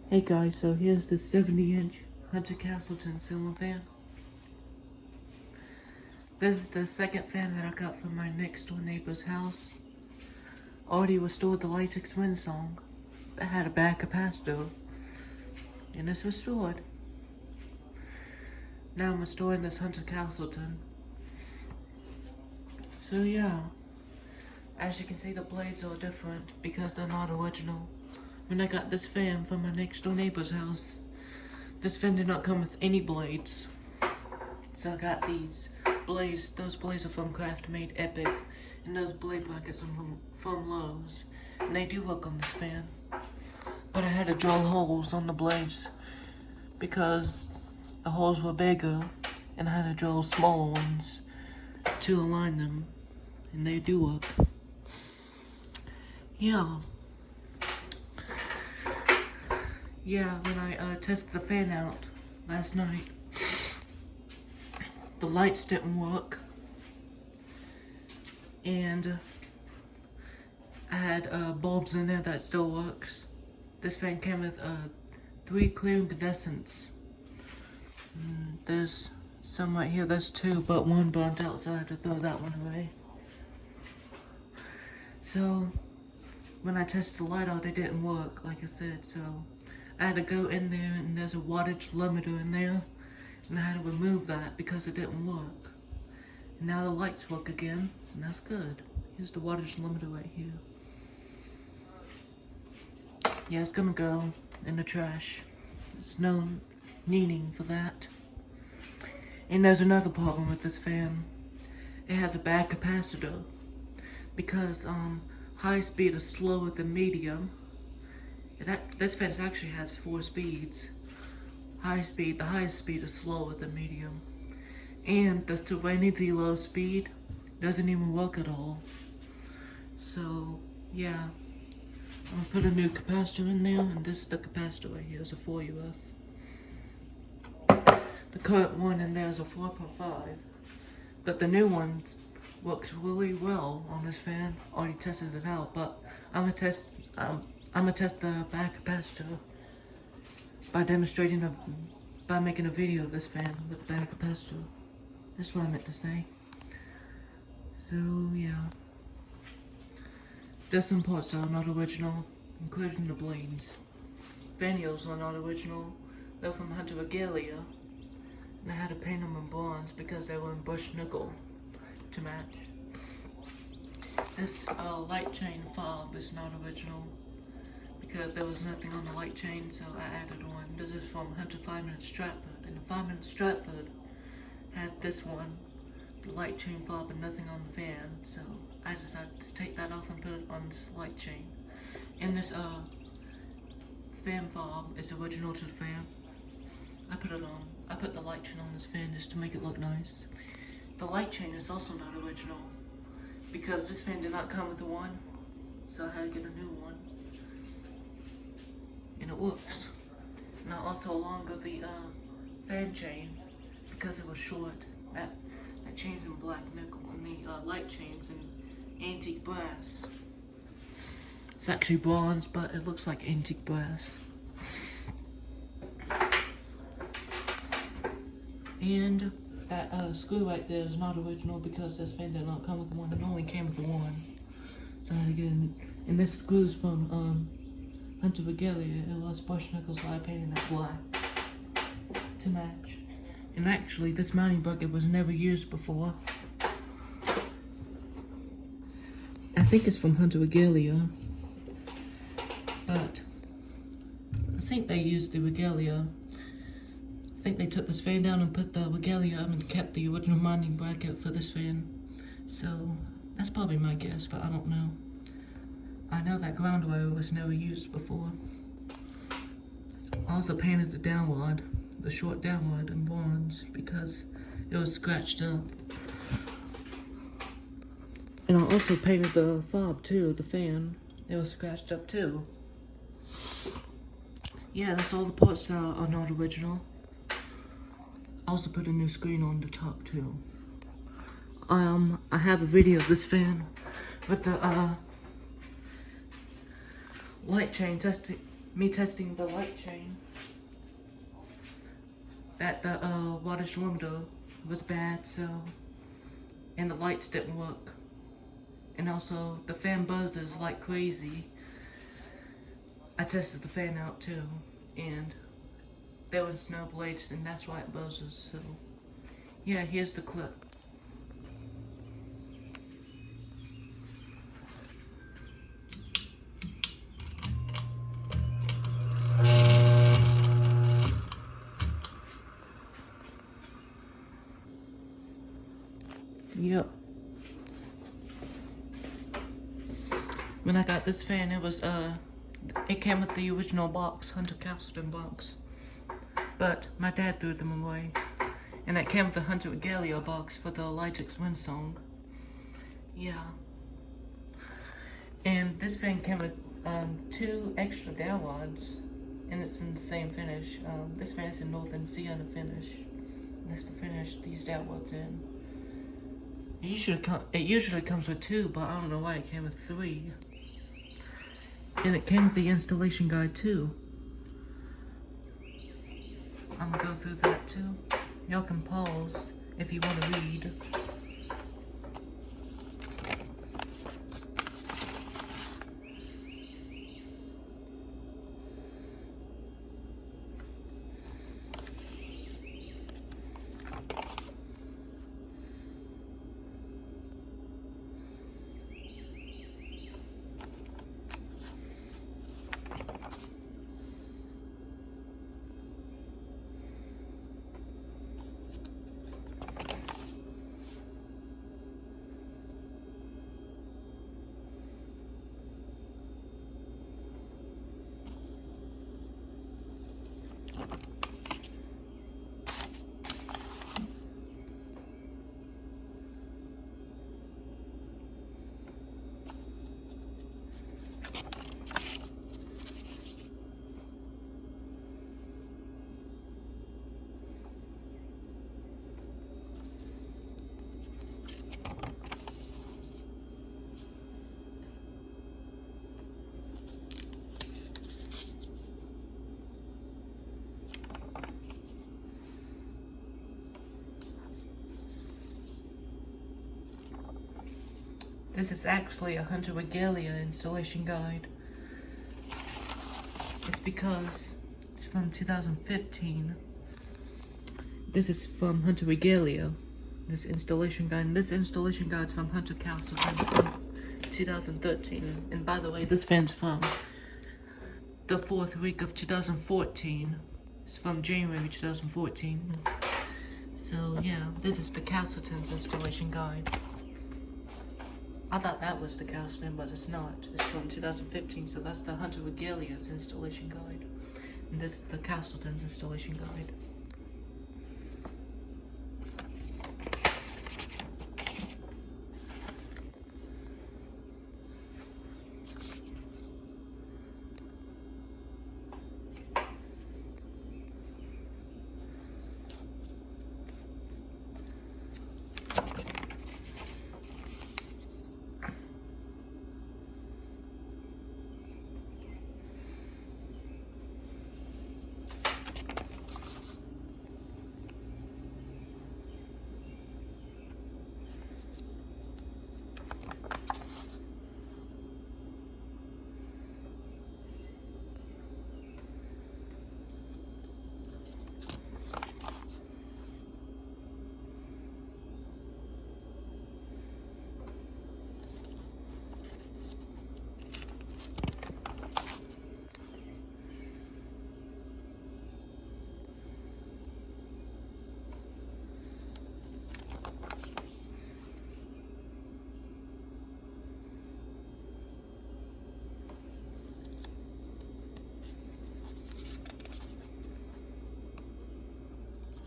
Hey guys, so here's the 70-inch Hunter Castleton Ceiling Fan. This is the second fan that I got from my next door neighbor's house. Already restored the latex windsong that had a bad capacitor, and it's restored. Now I'm restoring this Hunter Castleton. So yeah, as you can see, the blades are different because they're not original. When I got this fan from my next door neighbor's house, this fan did not come with any blades. So I got these blades. Those blades are from Craftmade Epic, and those blade brackets are from Lowe's. And they do work on this fan. But I had to drill holes on the blades because the holes were bigger, and I had to drill smaller ones to align them. And they do work. Yeah, when I tested the fan out last night, the lights didn't work, and I had bulbs in there that still works. This fan came with 3 clear incandescents. There's some right here, there's 2, but 1 burnt out, so I had to throw that one away. So, when I tested the light out, it didn't work, like I said, so I had to go in there, and there's a wattage limiter in there, and I had to remove that because it didn't work. And now the lights work again, and that's good. Here's the wattage limiter right here. Yeah, it's gonna go in the trash. There's no needing for that. And there's another problem with this fan. It has a bad capacitor because high speed is slower than medium. This fan actually has 4 speeds. The highest speed is slower than medium. And the serenity low speed doesn't even work at all. So, yeah. I'm gonna put a new capacitor in there, and this is the capacitor right here, it's a 4UF. The current one in there is a 4.5. But the new one works really well on this fan. Already tested it out, but I'm gonna test the back capacitor by making a video of this fan with the back capacitor. That's what I meant to say. So yeah, there's some parts that are not original, including the blades. Finials are not original. They're from Hunter Regalia, and I had to paint them in bronze because they were in brushed nickel to match. This light chain fob is not original because there was nothing on the light chain, so I added one. This is from Hunter 5-minute Stratford, and the 5-minute Stratford had this one, the light chain fob, and nothing on the fan, so I decided to take that off and put it on this light chain. And this fan fob is original to the fan. I put the light chain on this fan just to make it look nice. The light chain is also not original because this fan did not come with one, so I had to get a new one. And it works. And I also longer the fan chain because it was short. That chain's in black nickel, and the light chain's in antique brass. It's actually bronze, but it looks like antique brass. And that screw right there is not original because this fan did not come with one. It only came with one. So I had to get in. And this screw's from Hunter Regalia. It was brushed nickel, so I painted it black to match. And actually, this mounting bracket was never used before. I think it's from Hunter Regalia, but I think they used the Regalia. I think they took this fan down and put the Regalia up and kept the original mounting bracket for this fan. So that's probably my guess, but I don't know. I know that ground wire was never used before. I also painted the downward, the short downward in bronze because it was scratched up. And I also painted the fob too, the fan. It was scratched up too. Yeah, that's all the parts that are not original. I also put a new screen on the top too. I have a video of this fan with the light chain testing me testing the light chain. That the wattage limiter was bad, so, and the lights didn't work. And also the fan buzzes like crazy. I tested the fan out too, and there was no blades, and that's why it buzzes. So yeah, here's the clip. Yep. When I got this fan, it came with the original box, Hunter Castleton box. But my dad threw them away. And it came with the Hunter Regalia box for the Elijah's Wind Song. Yeah. And this fan came with 2 extra downwards, and it's in the same finish. This fan is in Northern Sienna finish. And that's the finish these downwards in. It usually comes with 2, but I don't know why it came with 3. And it came with the installation guide too. I'm gonna go through that too. Y'all can pause if you want to read. This is actually a Hunter Regalia installation guide. It's because it's from 2015. This is from Hunter Regalia, this installation guide. And this installation guide's from Hunter Castleton from 2013. And by the way, this fan's from the 4th week of 2014. It's from January 2014. So yeah, this is the Castleton's installation guide. I thought that was the Castleton, but it's not. It's from 2015, so that's the Hunter Regalia's installation guide. And this is the Castleton's installation guide.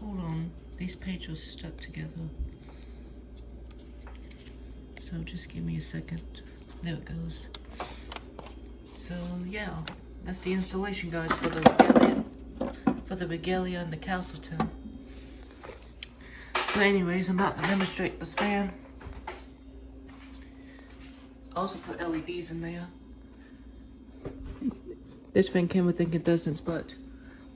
Hold on, these pages are stuck together. So just give me a second. There it goes. So yeah, that's the installation guides for the regalia and the Castleton. But anyways, I'm about to demonstrate this fan. I also put LEDs in there. This fan came with incandescents, but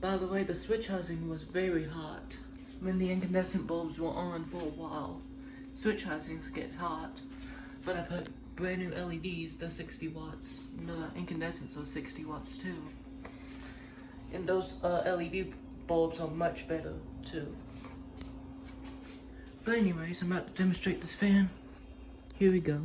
by the way, the switch housing was very hot. When the incandescent bulbs were on for a while, switch housings get hot. But I put brand new LEDs, they're 60 watts. The incandescents are 60 watts too. And those LED bulbs are much better too. But anyways, I'm about to demonstrate this fan. Here we go.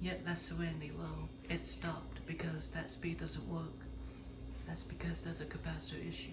Yep, that's serenity low. It stopped because that speed doesn't work. That's because there's a capacitor issue.